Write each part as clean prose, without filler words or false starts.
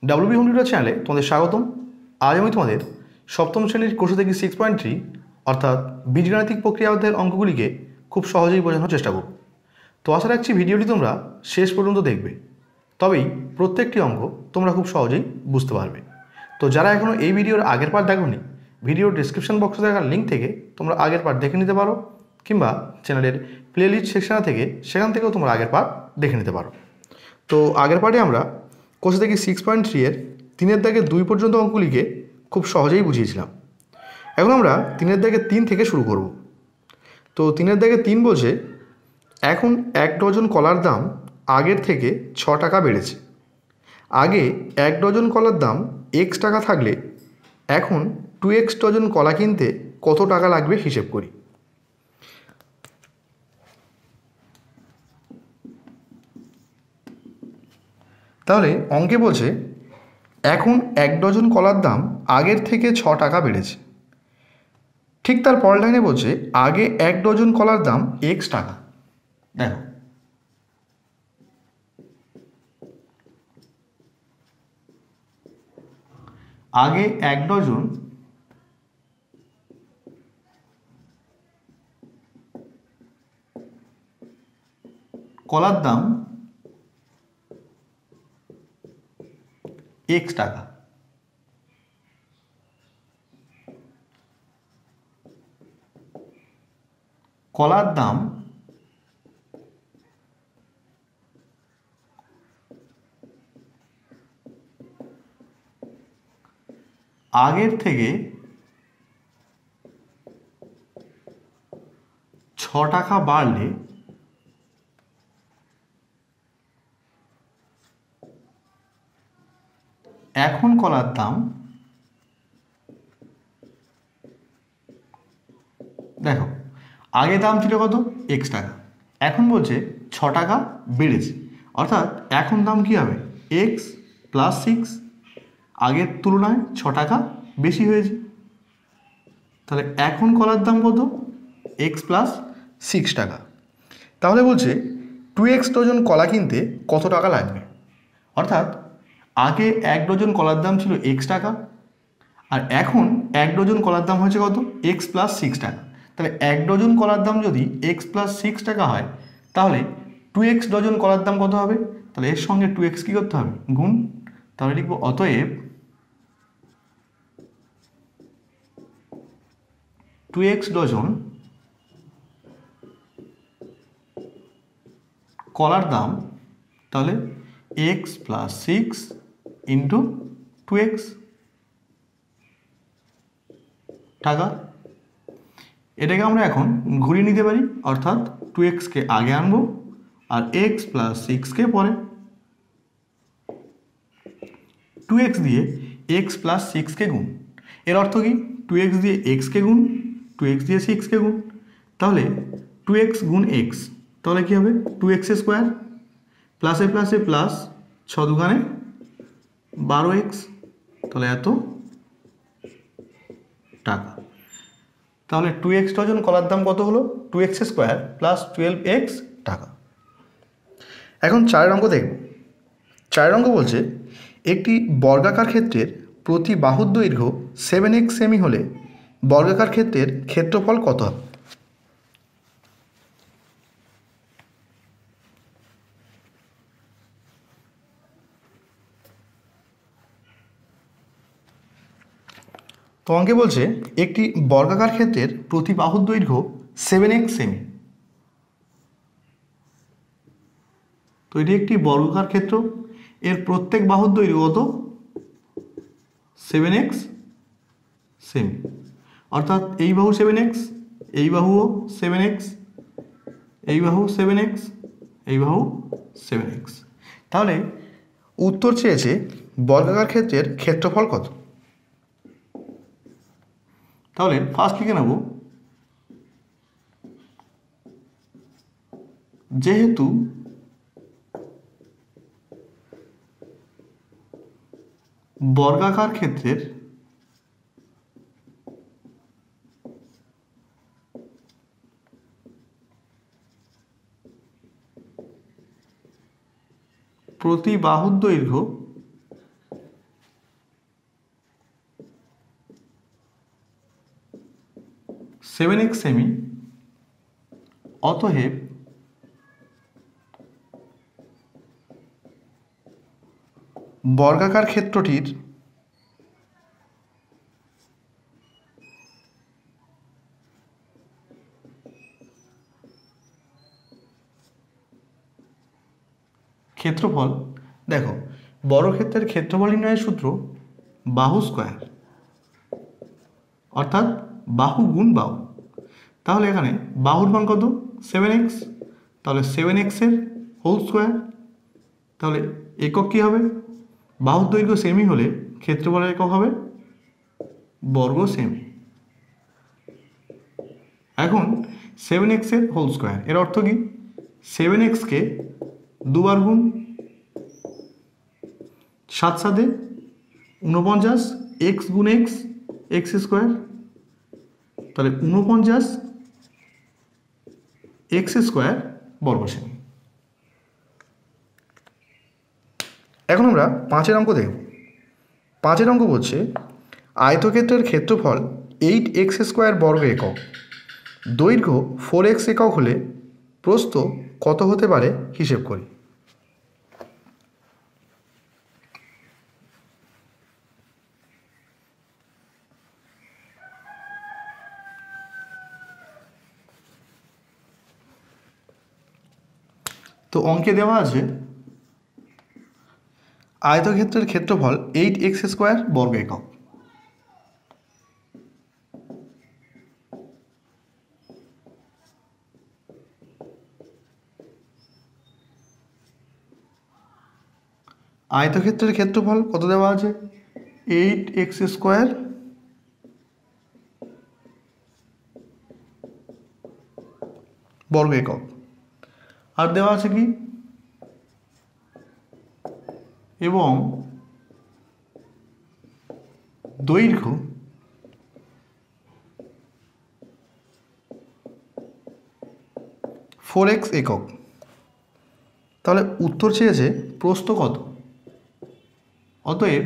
WB home tutor চ্যানেলে তোমাদের স্বাগতম। আজ আমি তোমাদের সপ্তম শ্রেণীর কোর্স থেকে 6.3 অর্থাৎ বীজগাণিতিক প্রক্রিয়াদের অঙ্কগুলিকে খুব সহজেই বোঝানোর চেষ্টা করব। তো আশা রাখছি ভিডিওটি তোমরা শেষ পর্যন্ত দেখবে, তবেই প্রত্যেকটি অঙ্ক তোমরা খুব সহজেই বুঝতে পারবে। তো যারা এখনও এই ভিডিওর আগের পার্ট দেখোনি, ভিডিওর ডিসক্রিপশন বক্সে দেখার লিঙ্ক থেকে তোমরা আগের পার্ট দেখে নিতে পারো, কিংবা চ্যানেলের প্লেলিস্ট সেকশন থেকে সেখান থেকেও তোমরা আগের পার্ট দেখে নিতে পারো। তো আগের পার্টে আমরা কোর্স থেকে 6.3 এর 3 দাগে 2 পর্যন্ত অঙ্কগুলিকে খুব সহজেই বুঝিয়েছিলাম। এখন আমরা 3 দাগে 3 থেকে শুরু করব। তো 3 দাগে 3 বলছে, এখন 1 ডজন কলার দাম আগের থেকে 6 টাকা বেড়েছে। আগে 1 ডজন কলার দাম x টাকা থাকলে এখন 2x ডজন কলা কিনতে কত টাকা লাগবে হিসেব করি। তাহলে অঙ্কে বলছে এখন 1 ডজন কলার দাম আগের থেকে 6 টাকা বেড়েছে। ঠিক তার পরের লাইনে বলছে আগে 1 ডজন কলার দাম x টাকা। দেখো, আগে 1 ডজন কলার দাম x টাকা। কলার দাম আগের থেকে 6 টাকা বাড়লে এখন কলার দাম, দেখো আগে দাম ছিল কত, x টাকা, এখন বলছে 6 টাকা বেড়েছে, অর্থাৎ এখন দাম কী হবে, x + 6, আগের তুলনায় 6 টাকা বেশি হয়েছে। তাহলে এখন কলার দাম কত, x + 6 টাকা। তাহলে বলছে 2x ডজন কলা কিনতে কত টাকা লাগবে। অর্থাৎ আগে 1 ডজন কলার দাম ছিল x টাকা, আর এখন 1 ডজন কলার দাম হয়েছে কত, x + 6 টাকা। তাহলে 1 ডজন কলার দাম যদি x + 6 টাকা হয়, তাহলে 2x ডজন কলার দাম কত হবে, তাহলে এর সঙ্গে 2x কী করতে হবে, গুণ। তাহলে লিখব অতএব 2x ডজন কলার দাম, তাহলে x + 6 × 2x টাকা। এটাকে আমরা এখন ঘুরিয়ে নিতে পারি, অর্থাৎ 2xকে আগে আনবো আর x + 6কে পরে। 2x দিয়ে x + 6কে গুণ, এর অর্থ কি, 2x দিয়ে xকে গুণ, 2x দিয়ে 6কে গুণ, তাহলে 2x গুণ x, তাহলে কী হবে, 2x² প্লাসে প্লাসে প্লাস, 6 দুগুণে 12x, তাহলে এত টাকা। তাহলে 2x ডজন কলার দাম কত হলো, 2x² + 12x টাকা। এখন 4 অঙ্ক দেখব। 4 অঙ্ক বলছে একটি বর্গাকার ক্ষেত্রের প্রতি বাহুর দৈর্ঘ্য 7x সেমি হলে বর্গাকার ক্ষেত্রের ক্ষেত্রফল কত হবে। তো অঙ্কে বলছে একটি বর্গাকার ক্ষেত্রের প্রতি বাহুর দৈর্ঘ্য 7x সেমি। তো এটি একটি বর্গাকার ক্ষেত্র, এর প্রত্যেক বাহুর দৈর্ঘ্য কত, 7x সেমি, অর্থাৎ এই বাহু 7x, এই বাহুও 7x, এই বাহু 7x, এই বাহু 7x। তাহলে উত্তর চেয়েছে বর্গাকার ক্ষেত্রের ক্ষেত্রফল কত। তাহলে ফার্স্ট লিখে নেব, যেহেতু বর্গাকার ক্ষেত্রের প্রতি বাহুর দৈর্ঘ্য 7x সেমি, অতএব বর্গাকার ক্ষেত্রটির ক্ষেত্রফল, দেখো বর্গক্ষেত্রের ক্ষেত্রফল নির্ণয়ের সূত্র বাহু স্কোয়ার, অর্থাৎ বাহু গুণ বাহু। তাহলে এখানে বাহুর মান কত? 7x, তাহলে 7x এর হোল স্কোয়ার। তাহলে একক কী হবে? বাহুর দৈর্ঘ্য সেমি হলে ক্ষেত্রফলের একক হবে বর্গ সেমি। এখন 7x এর হোল স্কোয়ার, এর অর্থ কি? 7xকে দুবার গুণ, 7 সাথে 49, x গুণ x, x স্কোয়ার, তাহলে 49 x স্কোয়ার বর্গ সেমি। এখন আমরা 5 অঙ্ক দেখব। 5 অঙ্ক বলছে আয়তক্ষেত্রের ক্ষেত্রফল 8x স্কোয়ার বর্গ একক, দৈর্ঘ্য 4x একক হলে প্রস্থ কত হতে পারে হিসেব করি। তো অঙ্কে দেওয়া আছে আয়তক্ষেত্রের ক্ষেত্রফল 8x স্কোয়ার বর্গ একক। আয়তক্ষেত্রের ক্ষেত্রফল কত দেওয়া আছে? 8x স্কোয়ার বর্গ একক। আর দেওয়া আছে কি? এবং দৈর্ঘ্য 4x একক। তাহলে উত্তর চেয়েছে প্রস্থ কত। অতএব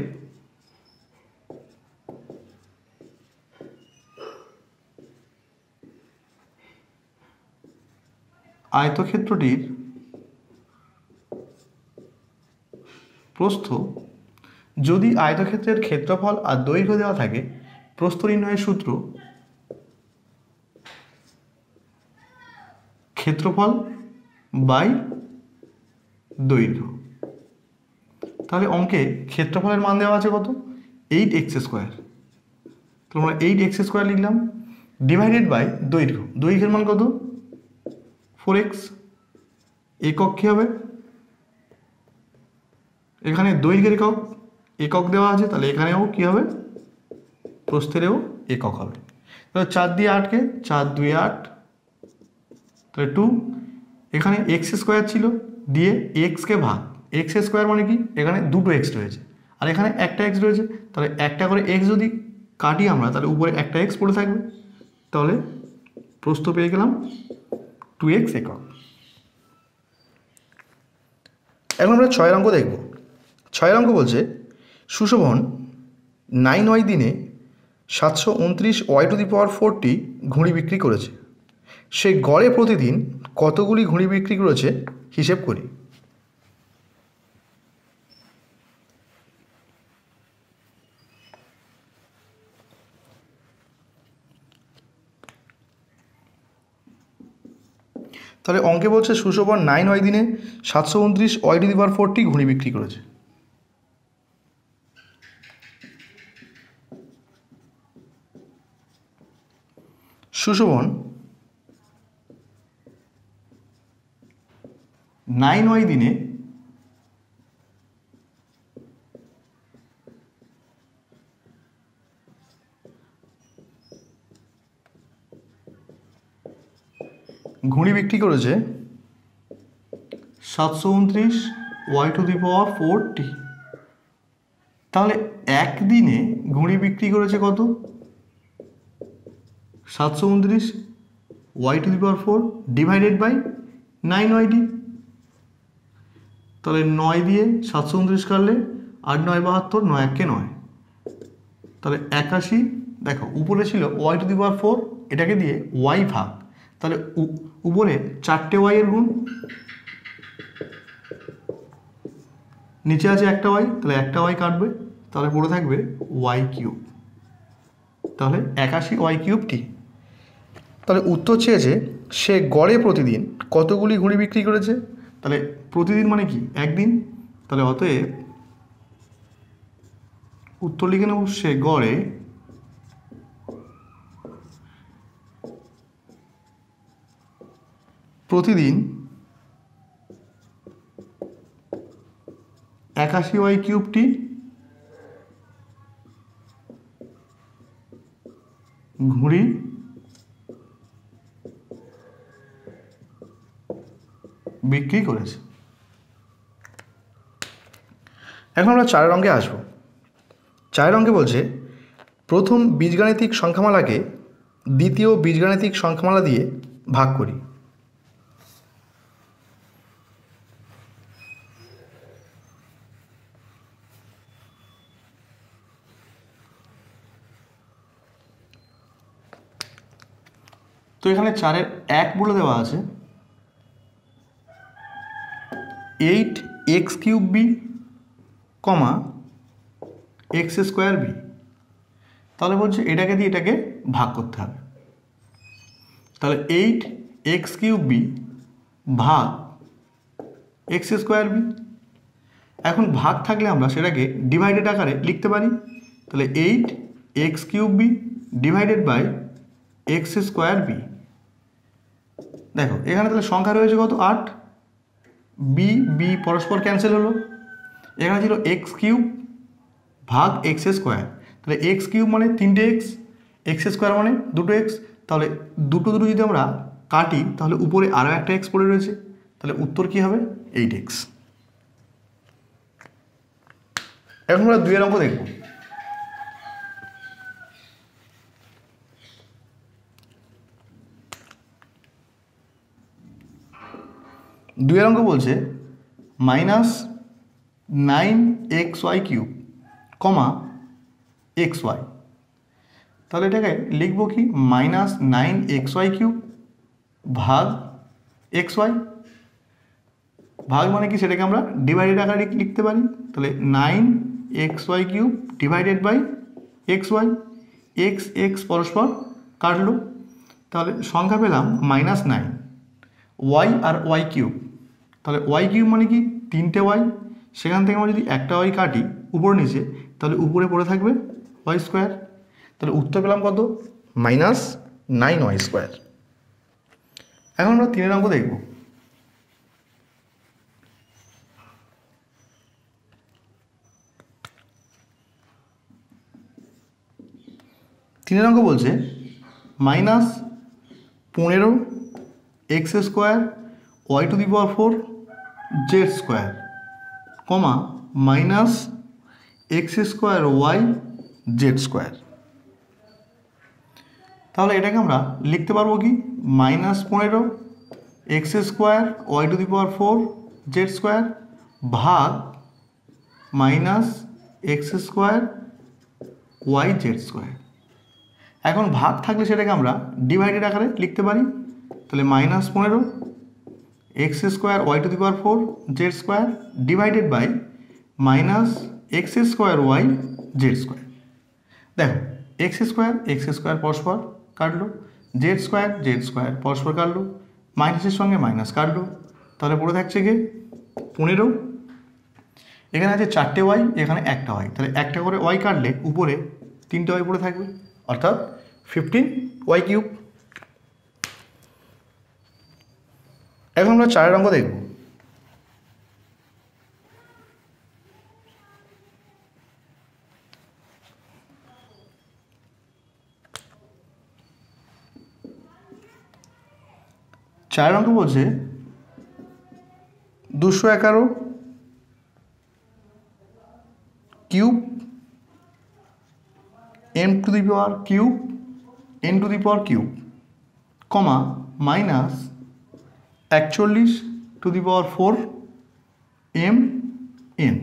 আয়তক্ষেত্রটির প্রস্থ, যদি আয়তক্ষেত্রের ক্ষেত্রফল আর দৈর্ঘ্য দেওয়া থাকে, প্রস্থ নির্ণয়ের সূত্র ক্ষেত্রফল বাই দৈর্ঘ্য। তাহলে অঙ্কে ক্ষেত্রফলের মান দেওয়া আছে কত? 8x square. তো আমরা 8x স্কোয়ার লিখলাম, ডিভাইডেড বাই দৈর্ঘ্য। দৈর্ঘ্যের মান কত? 4x। একক কী হবে? এখানে দৈর্ঘ্যের একক একক দেওয়া আছে, তাহলে এখানেও কী হবে? প্রস্থেরও একক হবে। তাহলে 4 দিয়ে 8কে, 4 2 8, তাহলে 2। এখানে এক্স স্কোয়ার ছিল, দিয়ে এক্সকে ভাগ, এক্স স্কোয়ার মানে কি? এখানে দুটো এক্স রয়েছে আর এখানে একটা এক্স রয়েছে, তাহলে একটা করে এক্স যদি কাটি আমরা, তাহলে উপরে একটা এক্স পড়ে থাকবে। তাহলে প্রস্থ পেয়ে গেলাম 2x একক। এখন আমরা 6 অঙ্ক দেখব। 6 অঙ্ক বলছে সুশোভন 9y দিনে 729y⁴ ঘুড়ি বিক্রি করেছে। সে গড়ে প্রতিদিন কতগুলি ঘুড়ি বিক্রি করেছে হিসেব করি। তাহলে অঙ্কে বলছে সুশোভন 9y দিনে 729y⁴ ঘুড়ি বিক্রি করেছে। সুশোভন 9y দিনে ঘুড়ি বিক্রি করেছে 729y⁴। তাহলে একদিনে ঘুড়ি বিক্রি করেছে কত? 729y⁴ divided by 9y। তাহলে 9 দিয়ে 729 কাটলে 8 9 72, 9 1 9, তাহলে 81। দেখো উপরে ছিল y⁴, এটাকে দিয়ে ওয়াই ভাগ, তাহলে উপরে 4টে ওয়াইয়ের গুণ, নিচে আছে একটা ওয়াই, তাহলে একটা ওয়াই কাটবে, তাহলে পড়ে থাকবে ওয়াই কিউব। তাহলে 81 ওয়াই কিউব টি। তাহলে উত্তর চেয়েছে সে গড়ে প্রতিদিন কতগুলি ঘুড়ি বিক্রি করেছে। তাহলে প্রতিদিন মানে কি, একদিন। তাহলে অতএব উত্তর লিখে নেব সে গড়ে প্রতিদিন 81 ওয়াই কিউবটি ঘুড়ি বিক্রি করেছে। এখন আমরা 4 অঙ্কে আসবো। 4 অঙ্কে বলছে প্রথম বীজগাণিতিক সংখ্যামালাকে দ্বিতীয় বীজগাণিতিক সংখ্যামালা দিয়ে ভাগ করি। তো এখানে 4-এর 1 বলে দেওয়া আছে 8x cube B comma x square B. তাহলে বলছে এটাকে দিয়ে এটাকে ভাগ করতে হবে। তাহলে 8x কিউব বি ভাগ এক্স স্কোয়ার বি। এখন ভাগ থাকলে আমরা সেটাকে ডিভাইডেড আকারে লিখতে পারি। তাহলে 8x cube B divided by X square B. দেখো এখানে তাহলে সংখ্যা রয়েছে কত, 8, বি বি পরস্পর ক্যান্সেল হলো। এখানে ছিল এক্স কিউব ভাগ এক্স স্কোয়ার। তাহলে এক্স কিউব মানে 3টে এক্স, এক্স স্কোয়ার মানে 2টো এক্স। তাহলে দুটো যদি আমরা কাটি তাহলে উপরে আরও একটা এক্স পড়ে রয়েছে। তাহলে উত্তর কী হবে, 8x। এখন আমরা 2-এর অঙ্ক দেখব। দুয়ের অঙ্ক বলছে -9xy কিউব কমা xy। তাহলে এটাকে লিখবো কি, -9xy কিউব ভাগ xy। ভাগ মানে কি, সেটাকে আমরা ডিভাইডেড আকারে লিখতে পারি। তাহলে 9xy cube divided by xy। X X পরস্পর কাটলো, তাহলে সংখ্যা পেলাম -9। ওয়াই আর ওয়াই কিউব, তাহলে ওয়াই কিউব মানে কি 3টে ওয়াই, সেখান থেকে আমরা যদি একটা ওয়াই কাটি উপরে নিচে তাহলে উপরে পড়ে থাকবে ওয়াই স্কোয়ার। তাহলে উত্তর পেলাম কত, -9y স্কোয়ার। এখন আমরা 3-এর অঙ্ক দেখব। তিনের অঙ্ক বলছে -15x square Y to the power 4 Z square comma -x square Y Z square. তাহলে এটাকে আমরা লিখতে পারবো কি, -15x square Y to the power 4 Z square ভাগ -x square Y Z square. এখন ভাগ থাকলে সেটাকে আমরা ডিভাইডেড আকারে লিখতে পারি। তাহলে -15x square Y to the power 4 Z square divided by -x square Y Z square. দেখো এক্স স্কোয়ার পরস্পর কাটলো, জেড স্কোয়ার পরস্পর কাটলো, মাইনাসের সঙ্গে মাইনাস কাটলো, তাহলে পড়ে থাকছে কি 15। এখানে আছে 4টে ওয়াই, এখানে একটা ওয়াই, তাহলে একটা করে ওয়াই কাটলে উপরে 3টে ওয়াই পড়ে থাকবে, অর্থাৎ 15y কিউব। এখন আমরা 4-এর অঙ্ক দেখব। চারের অঙ্ক বলছে 211 cube m to the power cube n to the power cube comma -41 to the power 4 m n।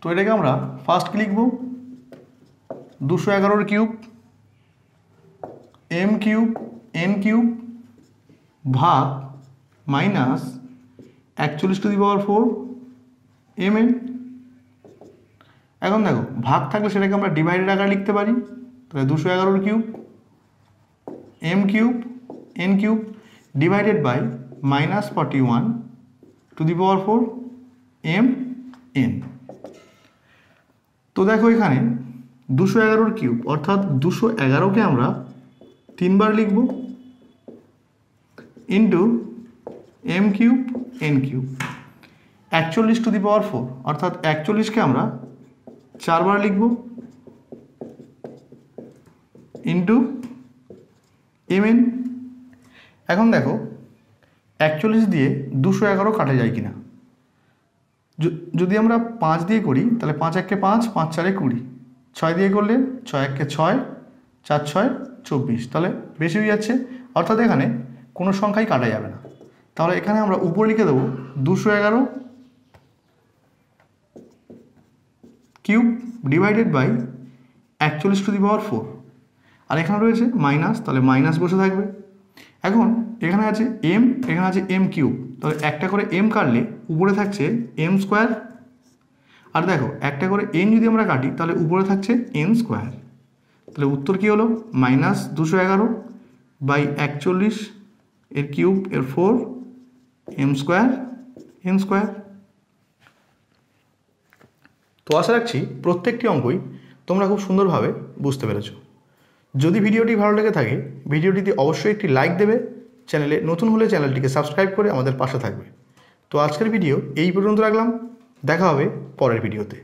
তো এটাকে আমরা ফার্স্ট লিখব 211 cube M cube N cube ভাগ মাইনাস 41⁴ এম এন। এখন দেখো ভাগ থাকলে সেটাকে আমরা ডিভাইডেড আকারে লিখতে পারি, তাহলে 211 cube M cube N cube divided by -41⁴ M N. তো দেখো এখানে 211 কিউব অর্থাৎ 211কে আমরা 3 বার লিখব into M cube N cube. 41⁴ অর্থাৎ 41কে আমরা 4 বার লিখব ইন্টু এম এন। এখন দেখো 41 দিয়ে 211 কাটা যায় কিনা। যদি আমরা 5 দিয়ে করি তাহলে 5 1 5, 5 4 20, 6 দিয়ে করলে 6 1 6, 4 6 24, তাহলে বেশি হয়ে যাচ্ছে, অর্থাৎ এখানে কোনো সংখ্যাই কাটা যাবে না। তাহলে এখানে আমরা উপরে লিখে দেবো 211 কিউব ডিভাইডেড বাই 41⁴, আর এখানে রয়েছে মাইনাস, তাহলে মাইনাস বসে থাকবে। এখন এখানে আছে এম, এখানে আছে এম কিউব, তাহলে একটা করে এম কাটলে উপরে থাকছে এম স্কোয়ার, আর দেখো একটা করে এন যদি আমরা কাটি তাহলে উপরে থাকছে এন স্কোয়ার। তাহলে উত্তর কী হলো? -211 বাই 41 এর কিউব এর 4 এম স্কোয়ার এন স্কোয়ার। তো আশা রাখছি প্রত্যেকটি অঙ্কই তোমরা খুব সুন্দরভাবে বুঝতে পেরেছো। যদি ভিডিওটি ভালো লেগে থাকে ভিডিওটিতে অবশ্যই একটি লাইক দেবে, চ্যানেলে নতুন হলে চ্যানেলটিকে সাবস্ক্রাইব করে আমাদের পাশে থাকবে। তো আজকের ভিডিও এই পর্যন্ত রাখলাম, দেখা হবে পরের ভিডিওতে।